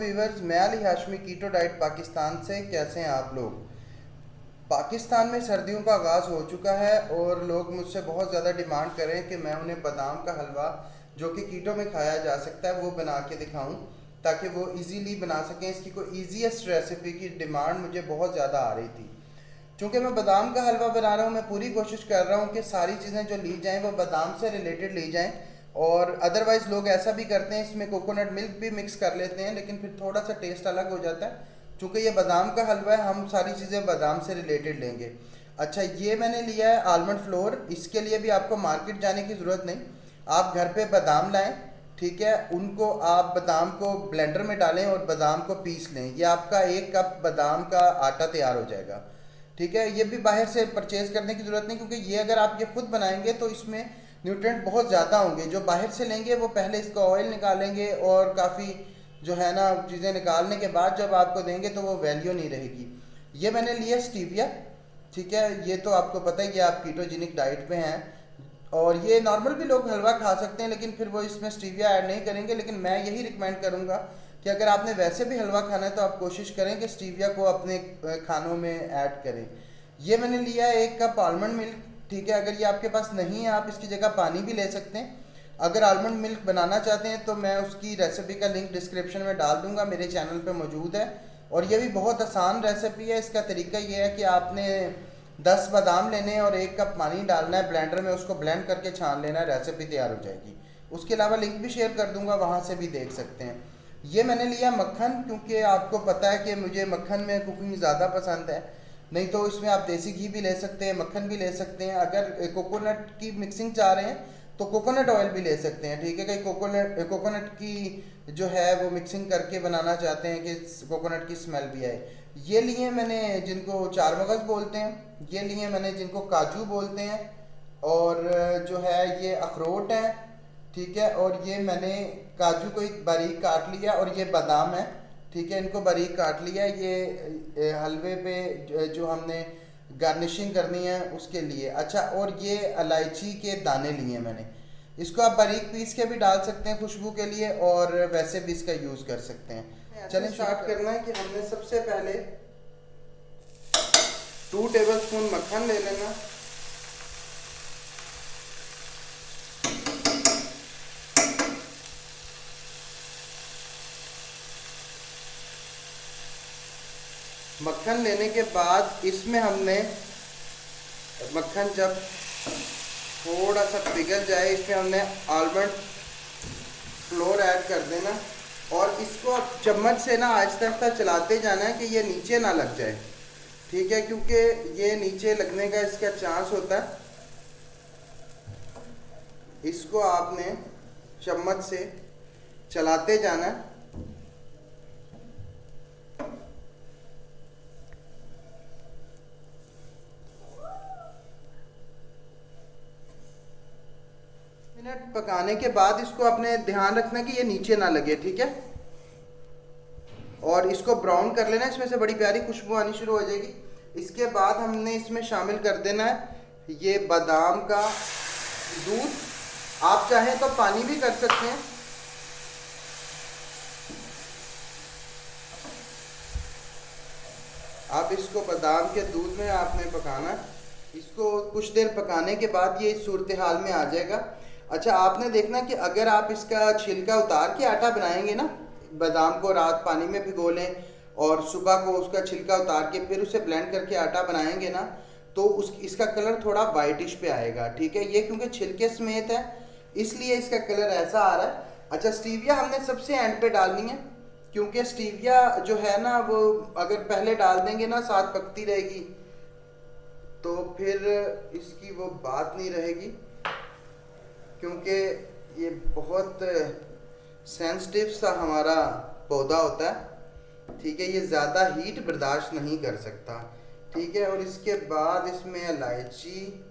Viewers, मैं Ali Hashmi keto diet Pakistan से। कैसे हैं आप लोग? पाकिस्तान में सर्दियों का आगाज़ हो चुका है और लोग मुझसे बहुत ज़्यादा डिमांड कर रहे हैं कि मैं उन्हें बादाम का हलवा जो कि कीटो में खाया जा सकता है वो बना के दिखाऊं, ताकि वो इजीली बना सकें। इसकी कोई ईजीएस्ट रेसिपी की डिमांड मुझे बहुत ज़्यादा आ रही थी। चूँकि मैं बादाम का हलवा बना रहा हूँ, मैं पूरी कोशिश कर रहा हूँ कि सारी चीज़ें जो ली जाएँ वो बादाम से रिलेटेड ली जाएँ। और अदरवाइज़ लोग ऐसा भी करते हैं, इसमें कोकोनट मिल्क भी मिक्स कर लेते हैं, लेकिन फिर थोड़ा सा टेस्ट अलग हो जाता है। चूँकि ये बादाम का हलवा है, हम सारी चीज़ें बादाम से रिलेटेड लेंगे। अच्छा, ये मैंने लिया है आलमंड फ्लोर। इसके लिए भी आपको मार्केट जाने की ज़रूरत नहीं, आप घर पे बादाम लाएं। ठीक है, उनको आप बादाम को ब्लेंडर में डालें और बादाम को पीस लें। ये आपका 1 कप बादाम का आटा तैयार हो जाएगा। ठीक है, ये भी बाहर से परचेज करने की ज़रूरत नहीं, क्योंकि ये अगर आप ये खुद बनाएंगे तो इसमें न्यूट्रिएंट बहुत ज़्यादा होंगे। जो बाहर से लेंगे वो पहले इसका ऑयल निकालेंगे और काफ़ी जो है ना चीज़ें निकालने के बाद जब आपको देंगे तो वो वैल्यू नहीं रहेगी। ये मैंने लिया स्टीविया। ठीक है, ये तो आपको पता ही है, आप कीटोजेनिक डाइट पे हैं और ये नॉर्मल भी लोग हलवा खा सकते हैं, लेकिन फिर वो इसमें स्टीविया ऐड नहीं करेंगे। लेकिन मैं यही रिकमेंड करूँगा कि अगर आपने वैसे भी हलवा खाना है तो आप कोशिश करें कि स्टीविया को अपने खानों में ऐड करें। ये मैंने लिया है 1 कप आलमंड मिल्क। ठीक है, अगर ये आपके पास नहीं है आप इसकी जगह पानी भी ले सकते हैं। अगर आलमंड मिल्क बनाना चाहते हैं तो मैं उसकी रेसिपी का लिंक डिस्क्रिप्शन में डाल दूंगा, मेरे चैनल पे मौजूद है। और ये भी बहुत आसान रेसिपी है। इसका तरीका ये है कि आपने 10 बादाम लेने हैं और 1 कप पानी डालना है ब्लेंडर में, उसको ब्लेंड करके छान लेना है, रेसिपी तैयार हो जाएगी। उसके अलावा लिंक भी शेयर कर दूंगा, वहाँ से भी देख सकते हैं। ये मैंने लिया मक्खन, क्योंकि आपको पता है कि मुझे मक्खन में कुकिंग ज़्यादा पसंद है। नहीं तो इसमें आप देसी घी भी ले सकते हैं, मक्खन भी ले सकते हैं। अगर कोकोनट की मिक्सिंग चाह रहे हैं तो कोकोनट ऑयल भी ले सकते हैं। ठीक है, कई कोकोनट की जो है वो मिक्सिंग करके बनाना चाहते हैं कि कोकोनट की स्मेल भी आए। ये लिए मैंने जिनको चार मगज़ बोलते हैं, ये लिए मैंने जिनको काजू बोलते हैं, और जो है ये अखरोट है। ठीक है, और ये मैंने काजू को एक बारीक काट लिया और ये बादाम है। ठीक है, इनको बारीक काट लिया। ये हलवे पे जो हमने गार्निशिंग करनी है उसके लिए। अच्छा, और ये इलायची के दाने लिए मैंने, इसको आप बारीक पीस के भी डाल सकते हैं खुशबू के लिए, और वैसे भी इसका यूज़ कर सकते हैं। चलें स्टार्ट करना है कि हमने सबसे पहले 2 टेबलस्पून मक्खन ले लेना। मक्खन लेने के बाद इसमें हमने मक्खन जब थोड़ा सा पिघल जाए, इसमें हमने आलमंड फ्लोर ऐड कर देना और इसको अब चम्मच से ना आहिस्ता आहिस्ता चलाते जाना है कि ये नीचे ना लग जाए। ठीक है, क्योंकि ये नीचे लगने का इसका चांस होता है। इसको आपने चम्मच से चलाते जाना है। मिनट पकाने के बाद इसको अपने ध्यान रखना कि ये नीचे ना लगे। ठीक है, और इसको ब्राउन कर लेना, इसमें से बड़ी प्यारी खुशबू आनी शुरू हो जाएगी। इसके बाद हमने इसमें शामिल कर देना है ये बादाम का दूध। आप चाहें तो पानी भी कर सकते हैं। आप इसको बादाम के दूध में आपने पकाना। इसको कुछ देर पकाने के बाद ये इस सूरत हाल में आ जाएगा। अच्छा, आपने देखना कि अगर आप इसका छिलका उतार के आटा बनाएंगे ना, बादाम को रात पानी में भिगो लें और सुबह को उसका छिलका उतार के फिर उसे ब्लेंड करके आटा बनाएंगे ना, तो इसका कलर थोड़ा वाइटिश पे आएगा। ठीक है, ये क्योंकि छिलके समेत है इसलिए इसका कलर ऐसा आ रहा है। अच्छा, स्टीविया हमने सबसे एंड पे डालनी है, क्योंकि स्टीविया जो है ना वो अगर पहले डाल देंगे ना साथ पकती रहेगी, तो फिर इसकी वो बात नहीं रहेगी, क्योंकि ये बहुत सेंसिटिव सा हमारा पौधा होता है। ठीक है, ये ज़्यादा हीट बर्दाश्त नहीं कर सकता। ठीक है, और इसके बाद इसमें इलायची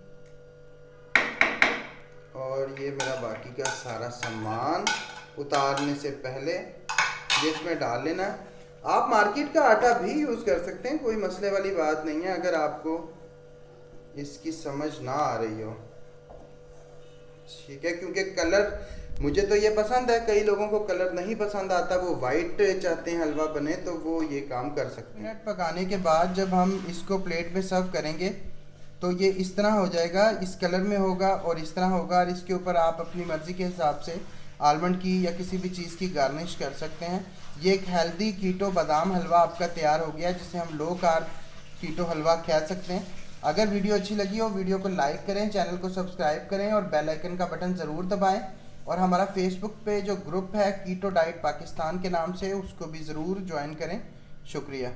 और ये मेरा बाकी का सारा सामान उतारने से पहले ये इसमें डाल लेना है। आप मार्केट का आटा भी यूज़ कर सकते हैं, कोई मसले वाली बात नहीं है अगर आपको इसकी समझ ना आ रही हो। ठीक है, क्योंकि कलर मुझे तो ये पसंद है, कई लोगों को कलर नहीं पसंद आता, वो वाइट चाहते हैं हलवा बने, तो वो ये काम कर सकते हैं। मिनट पकाने के बाद जब हम इसको प्लेट में सर्व करेंगे तो ये इस तरह हो जाएगा, इस कलर में होगा और इस तरह होगा। और इसके ऊपर आप अपनी मर्ज़ी के हिसाब से आलमंड की या किसी भी चीज़ की गार्निश कर सकते हैं। ये एक हेल्दी कीटो बादाम हलवा आपका तैयार हो गया, जिसे हम लो कार्ब कीटो हलवा कह सकते हैं। अगर वीडियो अच्छी लगी हो, वीडियो को लाइक करें, चैनल को सब्सक्राइब करें और बेल आइकन का बटन ज़रूर दबाएं। और हमारा फेसबुक पे जो ग्रुप है कीटो डाइट पाकिस्तान के नाम से, उसको भी ज़रूर ज्वाइन करें। शुक्रिया।